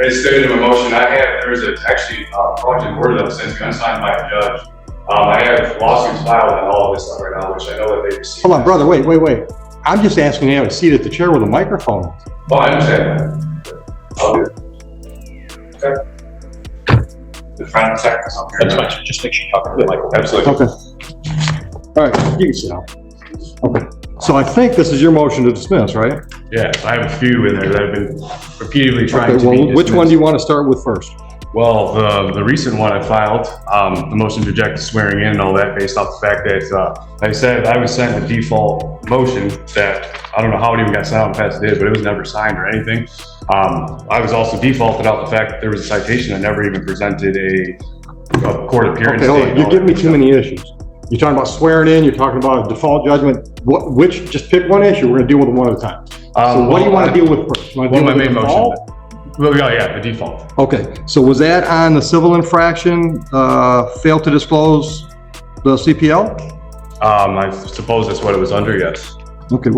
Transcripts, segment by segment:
It's stated in my motion. There's actually a project worded up since unsigned by a judge. I have lawsuits filed on all of this stuff right now, which I know that they received. Hold on, brother, wait. I'm just asking you to have a seat at the chair with a microphone. Oh, I understand that. I'll do it. Okay. The front and second. That's fine. Just make sure you talk to the microphone. Absolutely. Okay. All right, you can sit down. Okay. So I think this is your motion to dismiss, right? Yes, I have a few in there that I've been repeatedly trying to be dismissed. Which one do you want to start with first? Well, the recent one I filed, the motion to reject the swearing in and all that, based off the fact that, like I said, I was sent a default motion that, I don't know how it even got sent out past it, but it was never signed or anything. I was also defaulted out the fact that there was a citation. I never even presented a court appearance. Okay, hold on. You're giving me too many issues. You're talking about swearing in, you're talking about a default judgment. Just pick one issue, we're gonna deal with them one at a time. So what do you want to deal with first? Well, my main motion. Well, yeah, the default. Okay, so was that on the civil infraction, failed to disclose the CPL? I suppose that's what it was under, yes. Okay,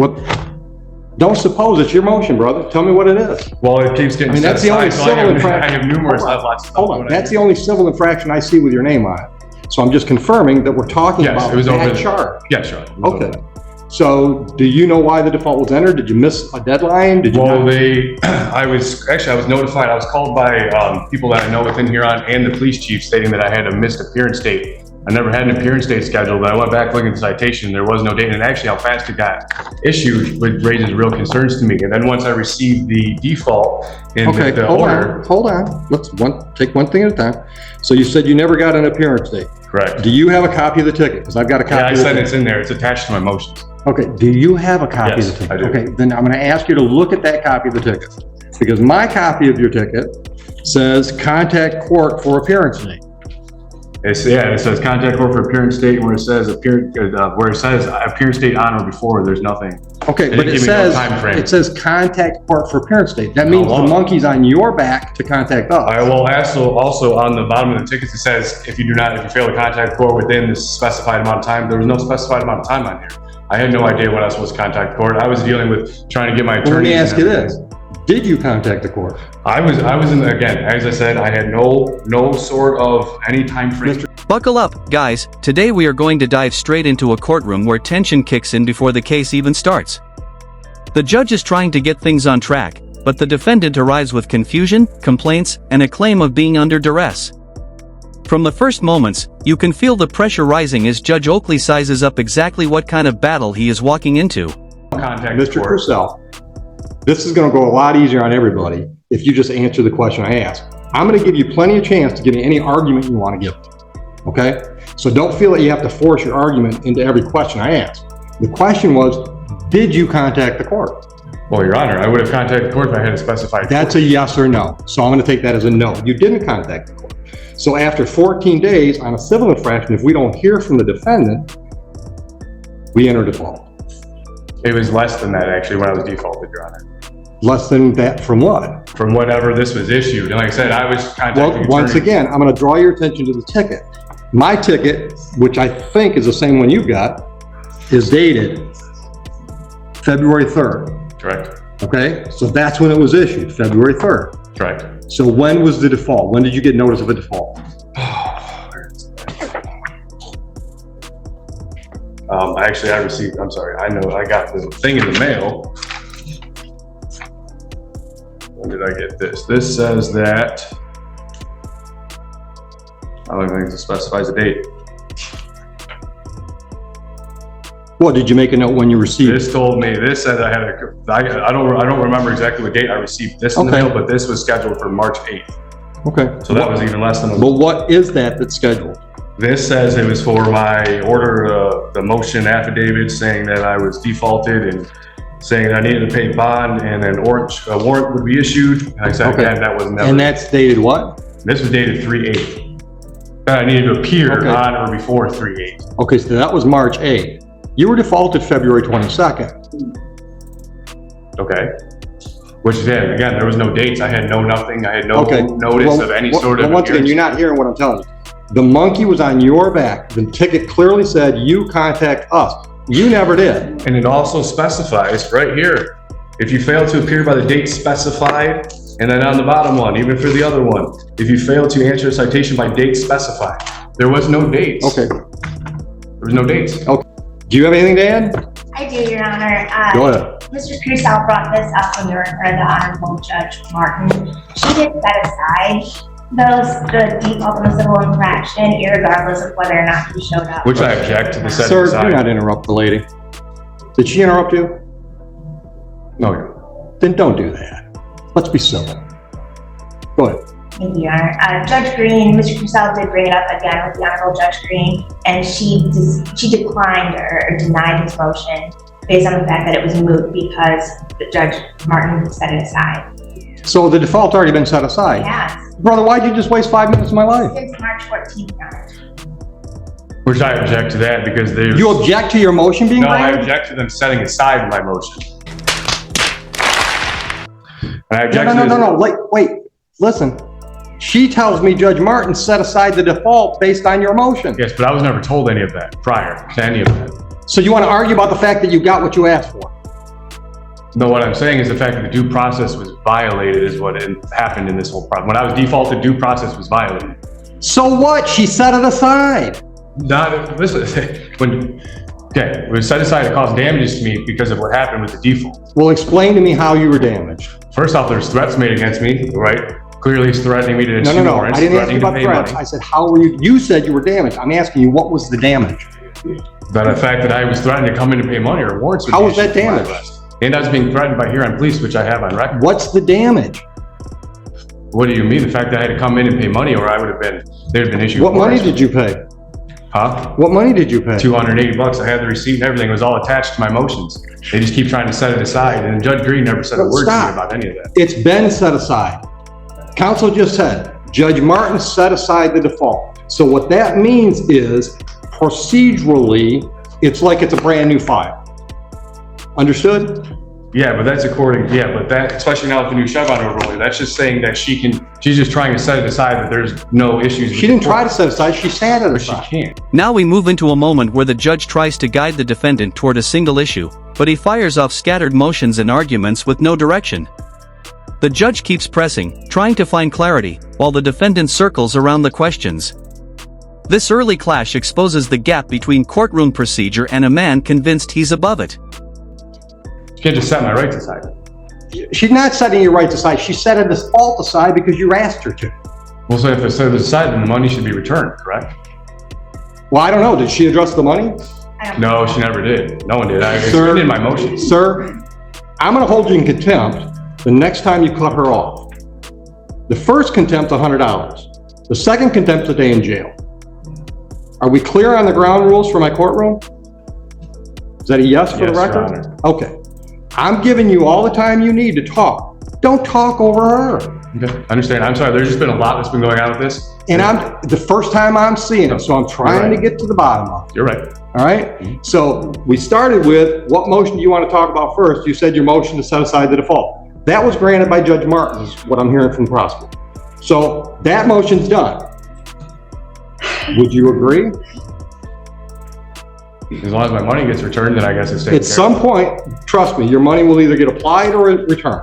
don't suppose, it's your motion, brother. Tell me what it is. Well, it keeps getting set that's the only aside, civil infraction. I have numerous, lots of stuff. Hold on, that's the only civil infraction I see with your name on it. So I'm just confirming that we're talking about that charge. Yeah, sure. Okay. So do you know why the default was entered? Did you miss a deadline? Did you I was notified. I was called by people that I know within Huron and the police chief stating that I had a missed appearance date. I never had an appearance date scheduled, but I went back looking at the citation. There was no date, and actually how fast it got issued raises real concerns to me. And then once I received the default in the order. Hold on. Let's take one thing at a time. So you said you never got an appearance date. Correct. Do you have a copy of the ticket? Because I've got a copy. Yeah, I said it's in there. It's attached to my motions. Okay. Do you have a copy of the ticket? I do. Okay. Then I'm going to ask you to look at that copy of the ticket, because my copy of your ticket says contact court for appearance date. It says contact court for appearance date. Where it says appearance date on or before, there's nothing. Okay, but it says contact court for appearance date. That means the monkey's on your back to contact us. I will also on the bottom of the tickets it says if you fail to contact court within the specified amount of time. There was no specified amount of time on here. I had no idea when I was supposed to contact court. I was dealing with trying to get my attorney. Let me ask you this. Did you contact the court? I was again, as I said, I had no sort of any time frame. Buckle up, guys. Today we are going to dive straight into a courtroom where tension kicks in before the case even starts. The judge is trying to get things on track, but the defendant arrives with confusion, complaints, and a claim of being under duress. From the first moments, you can feel the pressure rising as Judge Oakley sizes up exactly what kind of battle he is walking into. Mr. Purcell, this is going to go a lot easier on everybody if you just answer the question I asked. I'm going to give you plenty of chance to get any argument you want to give. Okay? So don't feel that you have to force your argument into every question I ask. The question was, did you contact the court? Well, Your Honor, I would have contacted the court if I had a specified. That's a yes or no. So I'm going to take that as a no. You didn't contact the court. So after 14 days on a civil infraction, if we don't hear from the defendant, we enter default. It was less than that actually when I was defaulted, Your Honor. Less than that from what? From whatever this was issued. And like I said, I was contacting. Well, once again, I'm going to draw your attention to the ticket. My ticket, which I think is the same one you got, is dated February 3rd. Correct. Okay, so that's when it was issued, February 3rd. Correct. So when was the default? When did you get notice of a default? Actually, I know I got the thing in the mail. When did I get this? This says that, I don't think it specifies a date. Well, did you make a note when you received it? This said I don't remember exactly what date I received this in the mail, but this was scheduled for March 8th. Okay. So that was even less than a. But what is that's scheduled? This says it was for my order, the motion affidavit saying that I was defaulted and saying that I needed to pay bond and a warrant would be issued. And I said, again, that was never. And that's dated what? This was dated 3/8. I needed to appear on or before 3/8. Okay, so that was March 8th. You were defaulted February 22nd. Okay. Which then, again, there was no dates. I had no nothing. I had no notice of any sort of. Once again, you're not hearing what I'm telling you. The monkey was on your back. The ticket clearly said you contact us. You never did. And it also specifies right here, if you fail to appear by the date specified And then on the bottom one, even for the other one, if you fail to answer a citation by date specified, there was no dates. Okay. There was no dates. Okay. Do you have anything to add? I do, Your Honor. Go ahead. Mr. Crusoe brought this up when we were in front of the Honorable Judge Martin. She did set aside the default in the civil infraction, irregardless of whether or not he showed up. Which I object to the setting Sir, aside. do not interrupt the lady. Did she interrupt you? No. Then don't do that. Let's be civil. Go ahead. Thank you, Your Honor. Judge Green, Mr. Crusoe did bring it up again with the Honorable Judge Green, and she declined or denied his motion based on the fact that it was moot because Judge Martin set it aside. So the default's already been set aside. Yes. Brother, why'd you just waste 5 minutes of my life? Since March 14th, Your Honor. Which I object to that because they. You object to your motion being No, I granted? object to them setting aside my motion. And I object to this. No. Wait. Listen. She tells me Judge Martin set aside the default based on your motion. Yes, but I was never told any of that prior to any of that. So you want to argue about the fact that you got what you asked for? No, what I'm saying is the fact that the due process was violated is what happened in this whole problem. When I was defaulted, due process was violated. So what? She set it aside. Listen, okay, it was set aside to cause damages to me because of what happened with the default. Well, explain to me how you were damaged. First off, there's threats made against me, right? Clearly he's threatening me to sue No. warrants, I didn't ask you threatening to about pay threats. money. I said, how were you? You said you were damaged. I'm asking you, what was the damage? But the fact that I was threatened to come in to pay money or warrants would How be was that issued for my damage? arrest. And I was being threatened by Huron Police, which I have on record. What's the damage? What do you mean? The fact that I had to come in and pay money, or I would have been, they'd have been issued. What money warrants. did you pay? Huh? What money did you pay? $280. I had the receipt and everything. It was all attached to my motions. They just keep trying to set it aside, and Judge Green never said a word to me about any of that. It's been set aside. Counsel just said, Judge Martin set aside the default. So what that means is, procedurally, it's like it's a brand new file. Understood? Yeah, but that's but that, especially now with the new Chevron overlay, that's just saying that she's just trying to set it aside, that there's no issues. She didn't try to set it aside, she sat it But she aside. can't. Now we move into a moment where the judge tries to guide the defendant toward a single issue, but he fires off scattered motions and arguments with no direction. The judge keeps pressing, trying to find clarity, while the defendant circles around the questions. This early clash exposes the gap between courtroom procedure and a man convinced he's above it. She can't just set my rights aside. She's not setting your rights aside, she set a default aside because you asked her to. Well, so if it's set aside, then the money should be returned, correct? Well, I don't know, did she address the money? No, she never did. No one did. It's Sir, written in my motions. Sir, I'm gonna hold you in contempt the next time you cut her off. The first contempt's $100. The second contempt's a day in jail. Are we clear on the ground rules for my courtroom? Is that a yes for the Yes, Your record? Honor. Okay. I'm giving you all the time you need to talk. Don't talk over her. Okay, understand. I'm sorry. There's just been a lot that's been going on with this. And I'm the first time I'm seeing it, so I'm trying to get to the bottom of it. You're right. All right? So we started with, what motion do you want to talk about first? You said your motion to set aside the default. That was granted by Judge Martin, is what I'm hearing from the prosecutor. So that motion's done. Would you agree? As long as my money gets returned, then I guess it's taken At some point, trust me, your money will either get applied or returned.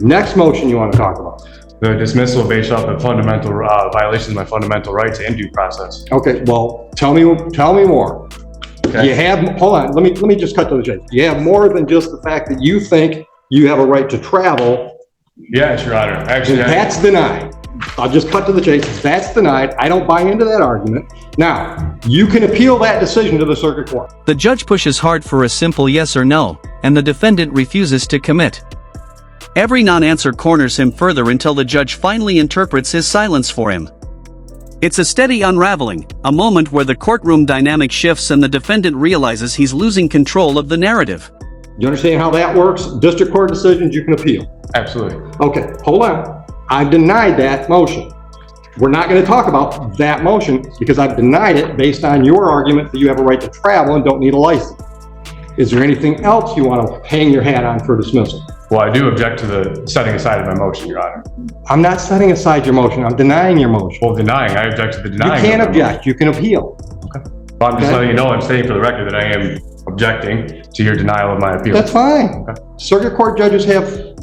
Next motion you want to talk about. The dismissal based off of fundamental violations of my fundamental rights and due process. Okay, well, tell me more. Okay. You have, hold on, let me just cut to the chase. You have more than just the fact that you think you have a right to travel. Yes, Your Honor. Actually, That's denied. I'll just cut to the chase. That's denied. I don't buy into that argument. Now, you can appeal that decision to the circuit court. The judge pushes hard for a simple yes or no, and the defendant refuses to commit. Every non-answer corners him further until the judge finally interprets his silence for him. It's a steady unraveling, a moment where the courtroom dynamic shifts and the defendant realizes he's losing control of the narrative. You understand how that works? District court decisions you can appeal. absolutely. Okay, hold on. I've denied that motion. We're not going to talk about that motion because I've denied it based on your argument that you have a right to travel and don't need a license. Is there anything else you want to hang your hat on for dismissal? Well, I do object to the setting aside of my motion, Your Honor. I'm not setting aside your motion. I'm denying your motion. Well, denying. I object to the You denying. can't of my object. You can appeal. motion. Well, I'm just Okay. letting you know, I'm stating for the record that I am objecting to your denial of my appeal. That's fine. Circuit court judges have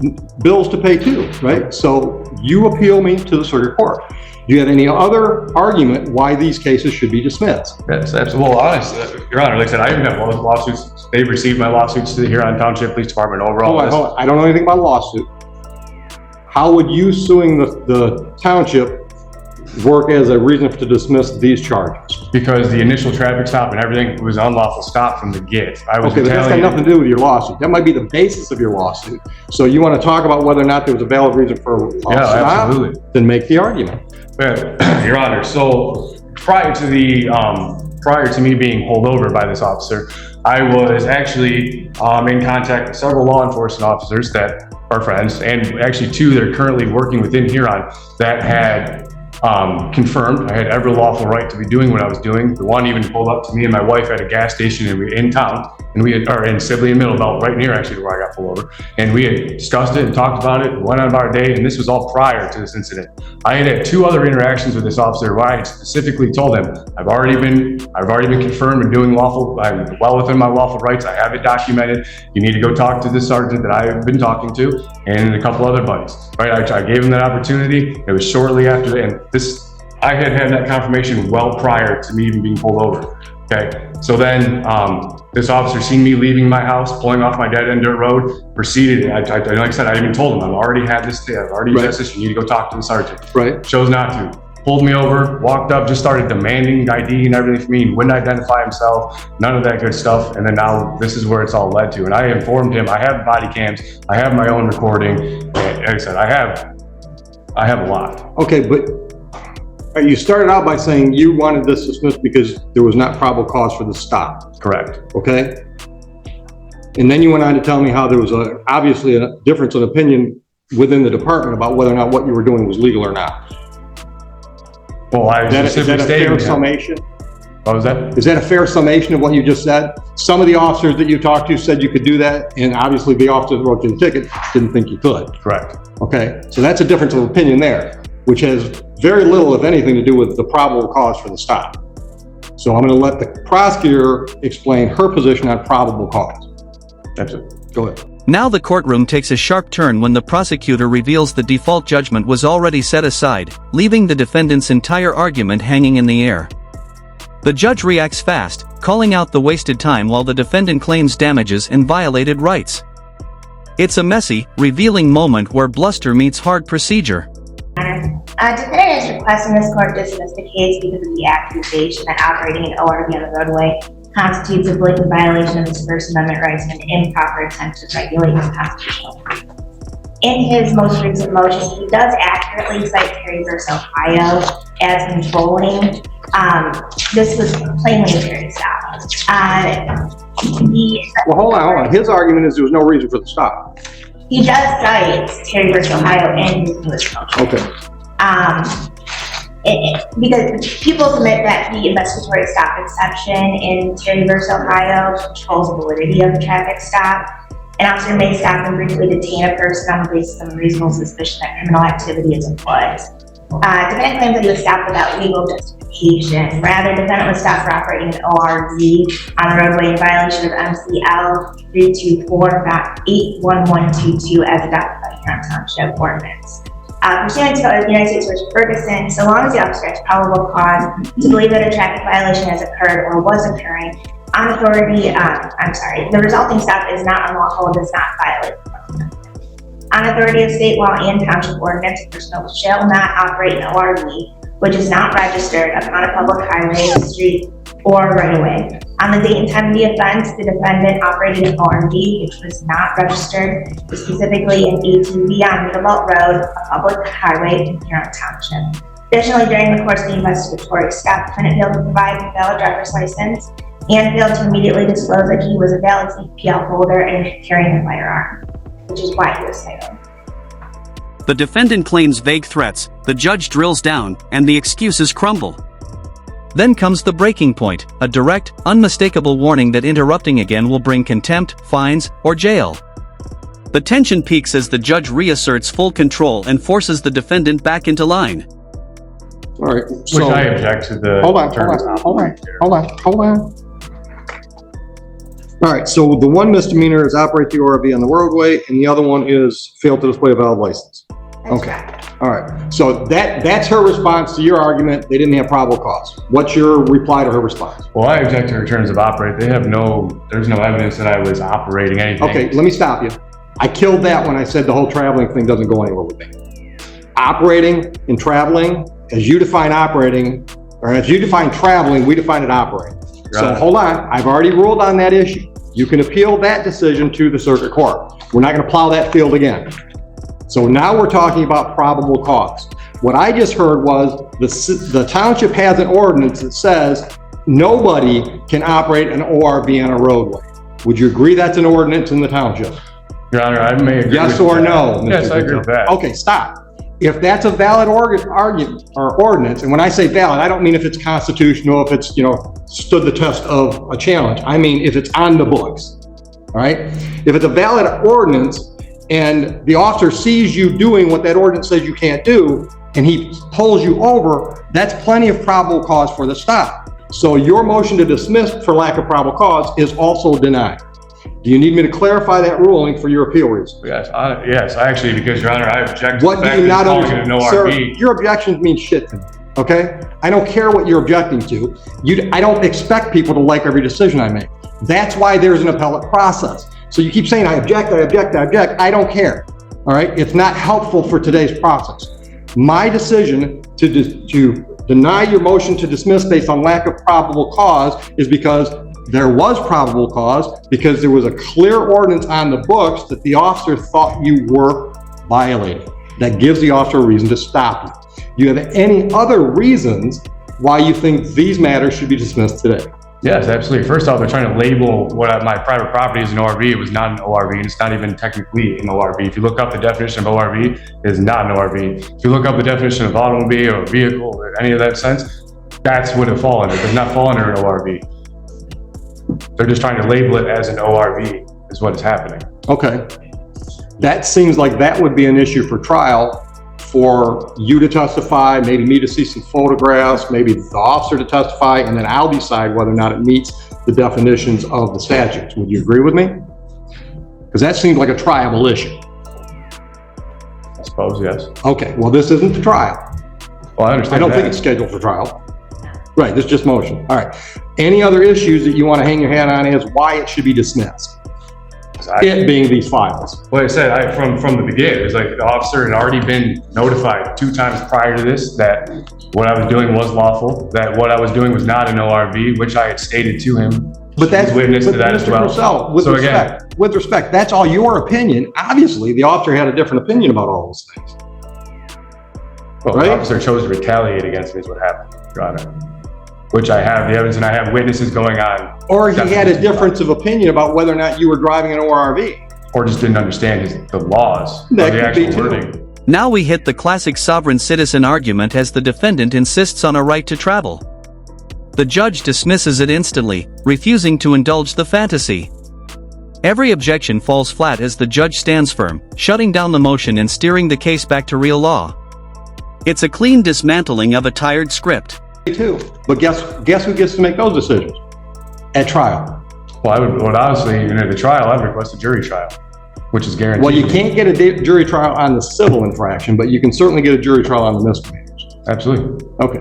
bills to pay too, right? So you appeal me to the circuit court. Do you have any other argument why these cases should be dismissed? Yes, absolutely. Well, honestly, Your Honor, like I said, I even have lawsuits. They've received my lawsuits to the Huron Township Police Department overall. Hold on. I don't know anything about lawsuit. How would you suing the township work as a reason to dismiss these charges? Because the initial traffic stop and everything was unlawful stop from the get. I was Okay, but that's got nothing to do with your lawsuit. That might be the basis of your lawsuit. So you want to talk about whether or not there was a valid reason for a stop? Absolutely. Then make the argument. Your Honor, so prior to me being pulled over by this officer, I was actually in contact with several law enforcement officers that are friends, and actually two that are currently working within Huron that had confirmed I had every lawful right to be doing what I was doing. The one even pulled up to me and my wife at a gas station in town, and we had, or in Sibley and Middlebelt, right near actually where I got pulled over. And we had discussed it and talked about it, went on about our day, and this was all prior to this incident. I had two other interactions with this officer where I had specifically told him, I've already been confirmed and doing lawful, I'm well within my lawful rights, I have it documented. You need to go talk to the sergeant that I've been talking to and a couple other buddies. Right, I gave him that opportunity. It was shortly after that, and I had that confirmation well prior to me even being pulled over. Okay, so then this officer seen me leaving my house, pulling off my dead-end dirt road, proceeded. Like I said, I even told him, I've already had this day, I've already used this, you need to go talk to the sergeant. Right. Chose not to. Pulled me over, walked up, just started demanding ID and everything from me, and wouldn't identify himself, none of that good stuff. And then now this is where it's all led to. And I informed him, I have body cams, I have my own recording. And like I said, I have a lot. Okay, but you started out by saying you wanted this dismissed because there was not probable cause for the stop. Correct. Okay? And then you went on to tell me how there was obviously a difference in opinion within the department about whether or not what you were doing was legal or not. Well, is that a fair summation? What was that? Is that a fair summation of what you just said? Some of the officers that you talked to said you could do that, and obviously the officer who wrote you the ticket didn't think you could. Correct. Okay, so that's a difference of opinion there, which has very little, if anything, to do with the probable cause for the stop. So I'm going to let the prosecutor explain her position on probable cause. That's it. Go ahead. Now the courtroom takes a sharp turn when the prosecutor reveals the default judgment was already set aside, leaving the defendant's entire argument hanging in the air. The judge reacts fast, calling out the wasted time while the defendant claims damages and violated rights. It's a messy, revealing moment where bluster meets hard procedure. Defendant is requesting this court dismiss the case because of the accusation that operating an ORV on the roadway constitutes a blatant violation of his First Amendment rights and an improper attempt to regulate his constitutional rights. In his most recent motion, he does accurately cite Terry v. Ohio as controlling. This was plainly a Terry stop. Well, hold on. His argument is there was no reason for the stop. He does cite Terry v. Ohio in his newest motion. Okay. Because people submit that the investigatory stop exception in Terry v. Ohio controls the validity of the traffic stop. An officer may stop and briefly detain a person on the basis of reasonable suspicion that criminal activity is afoot. Defendant claims that he was stopped without legal justification. Rather, defendant was stopped for operating an ORV on the roadway in violation of MCL 324.81122 as adopted by Huron Township Ordinance. Pursuant to the United States v. Ferguson, so long as the officer has probable cause to believe that a traffic violation has occurred or was occurring, the resulting stop is not unlawful and does not violate the Fourth Amendment. On authority of state law and township ordinance, a person shall not operate an ORV which is not registered upon a public highway, street, or right-of-way. On the date and time of the offense, the defendant operated an ORV which was not registered, specifically an ATV on Middlebelt Road, a public highway in Huron Township. Additionally, during the course of the investigatory stop, the defendant failed to provide a valid driver's license and failed to immediately disclose that he was a valid CPL holder and carrying a firearm, which is why he was cited. The defendant claims vague threats, the judge drills down, and the excuses crumble. Then comes the breaking point, a direct, unmistakable warning that interrupting again will bring contempt, fines, or jail. The tension peaks as the judge reasserts full control and forces the defendant back into line. All right. Which I object to the... Hold on. All right, so the one misdemeanor is operate the ORV on the roadway, and the other one is fail to display a valid license. Okay, all right. So that's her response to your argument. They didn't have probable cause. What's your reply to her response? Well, I object to her terms of operate. There's no evidence that I was operating anything. Okay, let me stop you. I killed that when I said the whole traveling thing doesn't go anywhere with me. Operating and traveling, as you define operating, or as you define traveling, we define it operating. So hold on, I've already ruled on that issue. You can appeal that decision to the circuit court. We're not gonna plow that field again. So now we're talking about probable cause. What I just heard was the township has an ordinance that says nobody can operate an ORV on a roadway. Would you agree that's an ordinance in the township? Your Honor, I may agree. Yes or no? Mr. Yes, I agree with that. Okay, stop. If that's a valid argument or ordinance, and when I say valid, I don't mean if it's constitutional, if it's, stood the test of a challenge. I mean, if it's on the books, all right? If it's a valid ordinance and the officer sees you doing what that ordinance says you can't do, and he pulls you over, that's plenty of probable cause for the stop. So your motion to dismiss for lack of probable cause is also denied. Do you need me to clarify that ruling for your appeal reasons? Yes, actually, because Your Honor, I object to What the do fact you that not it's calling it an understand? ORV. Sir, your objections mean shit to me, okay? I don't care what you're objecting to. I don't expect people to like every decision I make. That's why there's an appellate process. So you keep saying, I object, I object, I object. I don't care, all right? It's not helpful for today's process. My decision to deny your motion to dismiss based on lack of probable cause is because there was probable cause, because there was a clear ordinance on the books that the officer thought you were violating. That gives the officer a reason to stop you. Do you have any other reasons why you think these matters should be dismissed today? Yes, absolutely. First off, they're trying to label my private property as an ORV. It was not an ORV, and it's not even technically an ORV. If you look up the definition of ORV, it is not an ORV. If you look up the definition of automobile or vehicle or any of that sense, that's what it falls under. It does not fall under an ORV. They're just trying to label it as an ORV is what is happening. Okay. That seems like that would be an issue for trial, for you to testify, maybe me to see some photographs, maybe the officer to testify, and then I'll decide whether or not it meets the definitions of the statutes. Would you agree with me? Because that seems like a triable issue. I suppose, yes. Okay, well, this isn't the trial. Well, I understand I don't that. think it's scheduled for trial. Right, this is just motion. All right. Any other issues that you want to hang your hat on as why it should be dismissed? It being these files. Like I said, from the beginning, it was like the officer had already been notified 2 times prior to this that what I was doing was lawful, that what I was doing was not an ORV, which I had stated to him. But that's witness to that as well. Purcell, with respect, that's all your opinion. Obviously, the officer had a different opinion about all those things. Well, right? The officer chose to retaliate against me is what happened, Your Honor. Which I have the evidence and I have witnesses going on. Or he had a difference of opinion about whether or not you were driving an ORV. Or just didn't understand the laws. That or the could be actual too. wording. Now we hit the classic sovereign citizen argument as the defendant insists on a right to travel. The judge dismisses it instantly, refusing to indulge the fantasy. Every objection falls flat as the judge stands firm, shutting down the motion and steering the case back to real law. It's a clean dismantling of a tired script. Too. But guess who gets to make those decisions? At trial. Well, I would honestly, in the trial, I'd request a jury trial, which is guaranteed. Well, you can't get a jury trial on the civil infraction, but you can certainly get a jury trial on the misdemeanors. Absolutely. Okay.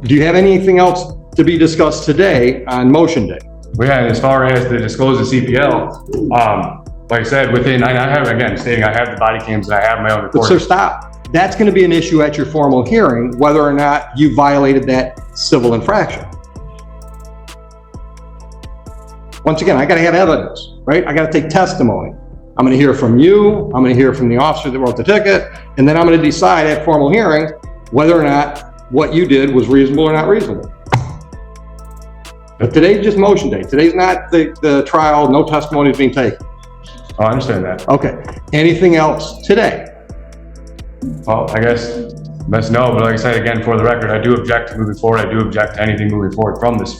Do you have anything else to be discussed today on motion day? Well, yeah, and as far as the disclosed CPL, like I said, I have, again, stating I have the body cams and I have my own But recording. sir, stop. That's going to be an issue at your formal hearing, whether or not you violated that civil infraction. Once again, I got to have evidence, right? I got to take testimony. I'm going to hear from you. I'm going to hear from the officer that wrote the ticket. And then I'm going to decide at formal hearing whether or not what you did was reasonable or not reasonable. But today's just motion day. Today's not the trial. No testimony is being taken. Oh, I understand that. Okay. Anything else today? Well, I guess that's no, but like I said, again, for the record, I do object to moving forward. I do object to anything moving forward from this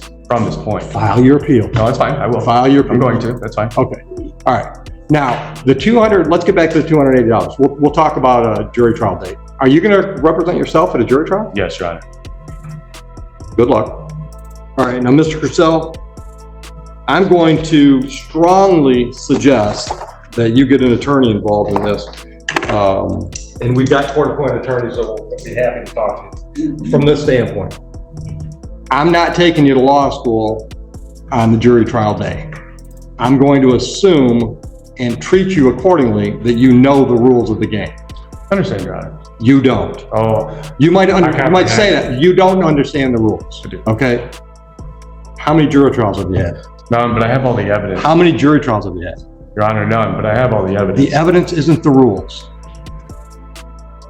point. File your appeal. No, that's fine. I will. File your appeal. I'm going to. That's fine. Okay. All right. Now, the 200, let's get back to the $280. We'll talk about a jury trial date. Are you going to represent yourself at a jury trial? Yes, Your Honor. Good luck. All right. Now, Mr. Purcell, I'm going to strongly suggest that you get an attorney involved in this. And we've got court-appointed attorneys that will be happy to talk to you from this standpoint. I'm not taking you to law school on the jury trial day. I'm going to assume and treat you accordingly that you know the rules of the game. I understand, Your Honor. You don't. Oh, You might say that. You don't understand the rules. I do. Okay? How many jury trials have you had? none, but I have all the evidence. How many jury trials have you had? Your Honor, none, but I have all the evidence. The evidence isn't the rules.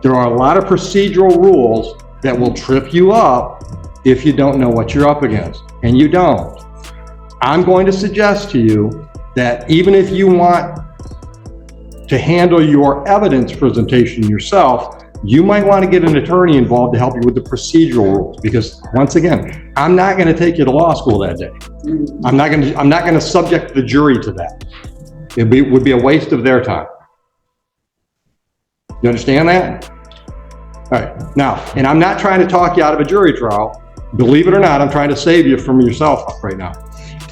There are a lot of procedural rules that will trip you up if you don't know what you're up against, and you don't. I'm going to suggest to you that even if you want to handle your evidence presentation yourself, you might want to get an attorney involved to help you with the procedural rules, because once again, I'm not going to take you to law school that day. I'm not going to subject the jury to that. It would be a waste of their time. You understand that? All right. Now, and I'm not trying to talk you out of a jury trial. Believe it or not, I'm trying to save you from yourself right now.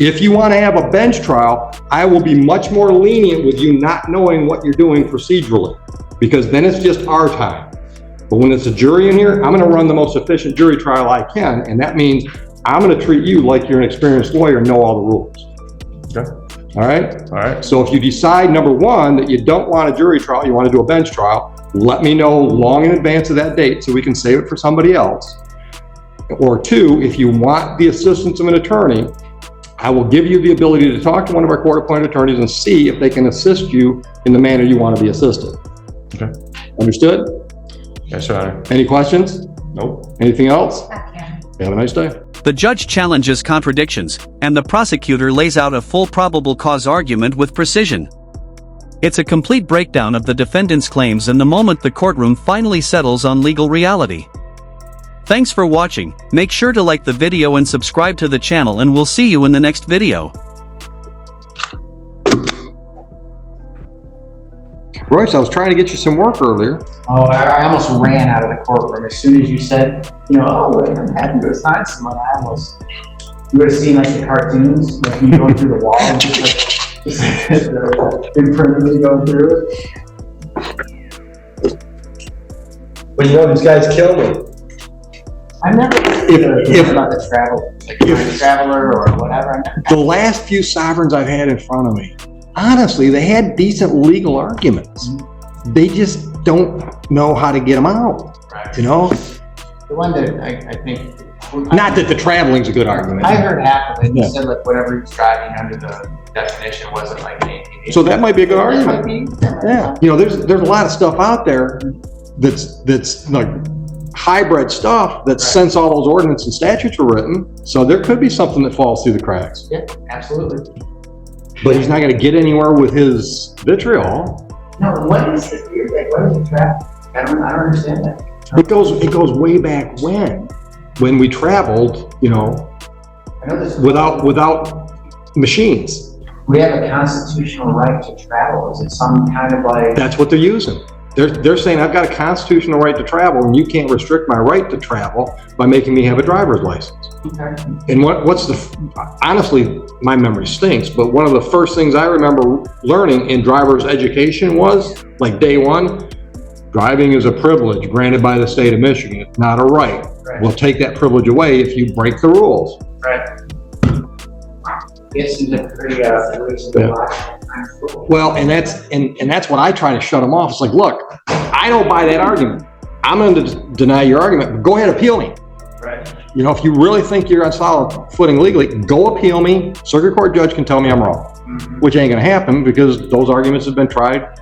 If you want to have a bench trial, I will be much more lenient with you not knowing what you're doing procedurally, because then it's just our time. But when it's a jury in here, I'm going to run the most efficient jury trial I can, and that means I'm going to treat you like you're an experienced lawyer and know all the rules. Okay. All right? All right. So if you decide, number one, that you don't want a jury trial, you want to do a bench trial, let me know long in advance of that date so we can save it for somebody else. Or two, if you want the assistance of an attorney, I will give you the ability to talk to one of our court-appointed attorneys and see if they can assist you in the manner you want to be assisted. Okay. Understood? Yes, Your Honor. Any questions? Nope. Anything else? Okay. Have a nice day. The judge challenges contradictions, and the prosecutor lays out a full probable cause argument with precision. It's a complete breakdown of the defendant's claims and the moment the courtroom finally settles on legal reality. Thanks for watching. Make sure to like the video and subscribe to the channel, and we'll see you in the next video. Royce, I was trying to get you some work earlier. Oh, I almost ran out of the courtroom as soon as you said, oh, wait, I'm happy to assign someone. You would have seen like the cartoons, like you going through the wall and just the imprint going through it. But these guys kill me. I've never heard about the travel, like the traveler or whatever. The last few sovereigns I've had in front of me, honestly, they had decent legal arguments. They just don't know how to get them out, Right. The one that I think. Not that the traveling's a good argument. I heard half of it. Yeah. You said like whatever he was driving under the definition wasn't like an ATV. So that might be a good That might argument. be. Yeah, there's a lot of stuff out there that's like hybrid stuff that since all those ordinances and statutes were written, so there could be something that falls through the cracks. Yeah, absolutely. But he's not going to get anywhere with his vitriol. No, what is the fear? Like, what is the trap? I don't understand that. It goes way back when we traveled, I know this. without machines. We have a constitutional right to travel. Is it some kind of like? That's what they're using. They're saying I've got a constitutional right to travel, and you can't restrict my right to travel by making me have a driver's license. Okay. And honestly, my memory stinks, but one of the first things I remember learning in driver's education was, like day one, driving is a privilege granted by the state of Michigan. It's not a right. Right. We'll take that privilege away if you break the rules. Right. It seems like pretty Well, and that's what I try to shut them off. It's like, look, I don't buy that argument. I'm going to deny your argument, but go ahead, appeal me. Right. If you really think you're on solid footing legally, go appeal me. Circuit court judge can tell me I'm wrong, which ain't going to happen because those arguments have been tried